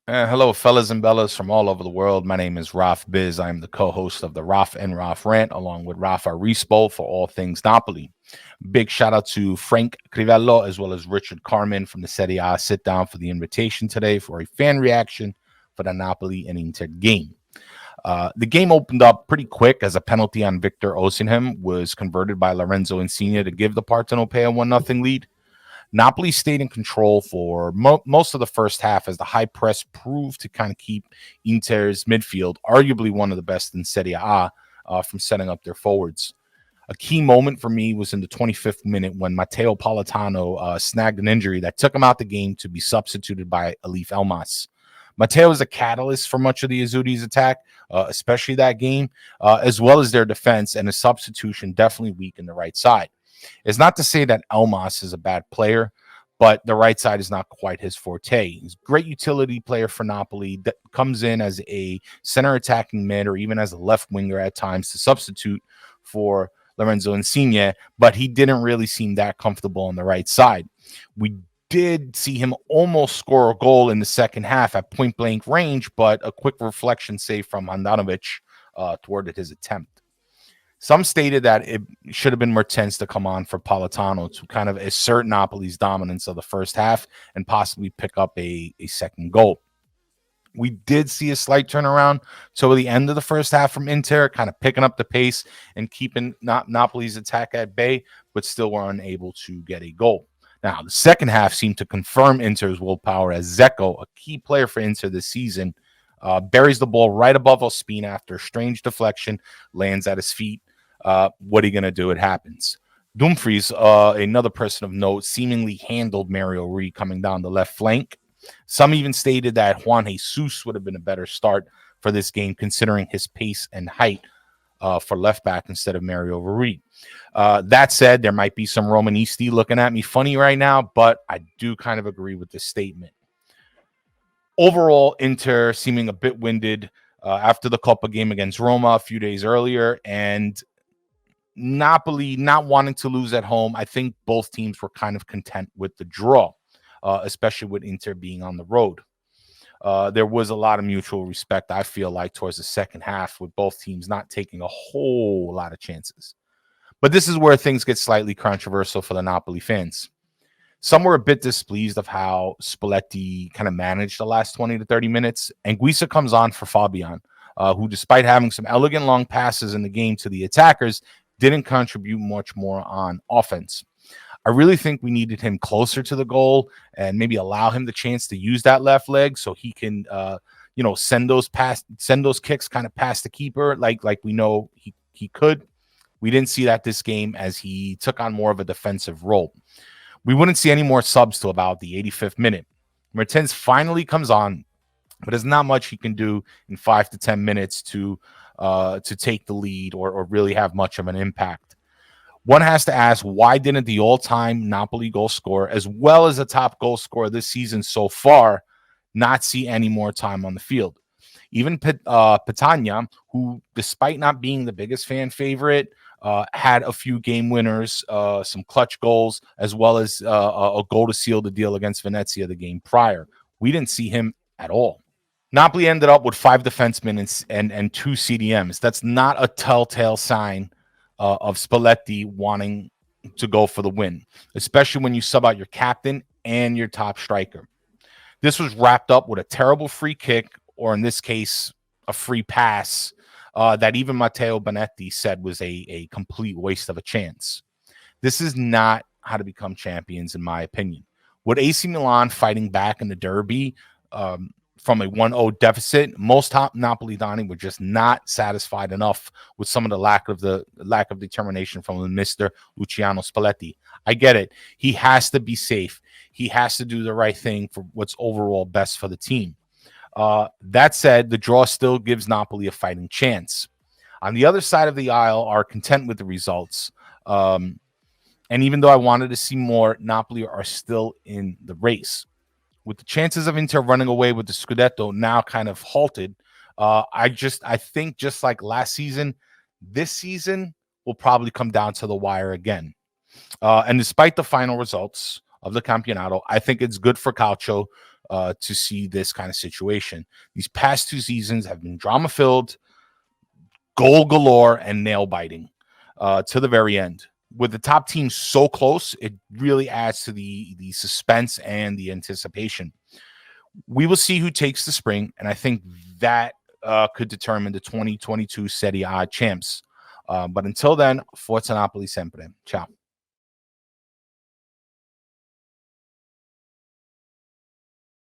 Hello, fellas and bellas from all over the world. My name is Raff Bizz. I'm the co-host of the Raff and Raff Rant, along with Rafa Rispo for all things Napoli. Big shout out to Frank Crivello as well as Richard Carmen from the Serie A Sitdown for the invitation today for a fan reaction for the Napoli and Inter game. The game opened up pretty quick as a penalty on Victor Osimhen was converted by Lorenzo Insigne to give the Partenopea a 1-0 lead. Napoli stayed in control for most of the first half as the high press proved to kind of keep Inter's midfield, arguably one of the best in Serie A, from setting up their forwards. A key moment for me was in the 25th minute when Matteo Politano snagged an injury that took him out the game to be substituted by Alif Elmas. Matteo is a catalyst for much of the Azzurri's attack, especially that game, as well as their defense, and his substitution definitely weakened the right side. It's not to say that Elmas is a bad player, but the right side is not quite his forte. He's a great utility player for Napoli that comes in as a center attacking mid or even as a left winger at times to substitute for Lorenzo Insigne, but he didn't really seem that comfortable on the right side. We did see him almost score a goal in the second half at point blank range, but a quick reflection save from Handanovic thwarted his attempt. Some stated that it should have been Mertens to come on for Politano to kind of assert Napoli's dominance of the first half and possibly pick up a second goal. We did see a slight turnaround toward the end of the first half from Inter, kind of picking up the pace and keeping Napoli's attack at bay, but still were unable to get a goal. Now, the second half seemed to confirm Inter's willpower as Dzeko, a key player for Inter this season, buries the ball right above Ospina after a strange deflection, lands at his feet. What are you going to do? It happens. Dumfries, another person of note, seemingly handled Mario Rui coming down the left flank. Some even stated that Juan Jesus would have been a better start for this game, considering his pace and height for left back instead of Mario Rui. That said, there might be some Romanisti looking at me funny right now, but I do kind of agree with this statement. Overall, Inter seeming a bit winded after the Coppa game against Roma a few days earlier, and Napoli not wanting to lose at home. I think both teams were kind of content with the draw, especially with Inter being on the road. There was a lot of mutual respect, I feel like, towards the second half, with both teams not taking a whole lot of chances. But this is where things get slightly controversial for the Napoli fans. Some were a bit displeased of how Spalletti kind of managed the last 20 to 30 minutes. And Guisa comes on for Fabian, who, despite having some elegant long passes in the game to the attackers, didn't contribute much more on offense. I really think we needed him closer to the goal and maybe allow him the chance to use that left leg so he can, send those kicks kind of past the keeper like we know he could. We didn't see that this game as he took on more of a defensive role. We wouldn't see any more subs till about the 85th minute. Mertens finally comes on, but there's not much he can do in 5 to 10 minutes to take the lead or really have much of an impact. One has to ask, why didn't the all-time Napoli goal scorer, as well as the top goal scorer this season so far, not see any more time on the field? Even Petagna, who, despite not being the biggest fan favorite, had a few game winners, some clutch goals, as well as a goal to seal the deal against Venezia the game prior. We didn't see him at all. Napoli ended up with 5 defensemen and 2 CDMs. That's not a telltale sign of Spalletti wanting to go for the win, especially when you sub out your captain and your top striker. This was wrapped up with a terrible free kick, or in this case, a free pass that even Matteo Bonetti said was a complete waste of a chance. This is not how to become champions, in my opinion. With AC Milan fighting back in the derby, from a 1-0 deficit, most top Napolitani were just not satisfied enough with some of the lack of determination from Mr. Luciano Spalletti. I get it. He has to be safe. He has to do the right thing for what's overall best for the team. That said, the draw still gives Napoli a fighting chance. On the other side of the aisle are content with the results. And even though I wanted to see more, Napoli are still in the race. With the chances of Inter running away with the Scudetto now kind of halted, I think just like last season, this season will probably come down to the wire again. And despite the final results of the Campionato, I think it's good for Calcio to see this kind of situation. These past 2 seasons have been drama-filled, goal galore, and nail-biting to the very end. With the top team so close, it really adds to the suspense and the anticipation. We will see who takes the spring, and I think that could determine the 2022 Serie A champs. But until then, Forza Napoli sempre. Ciao.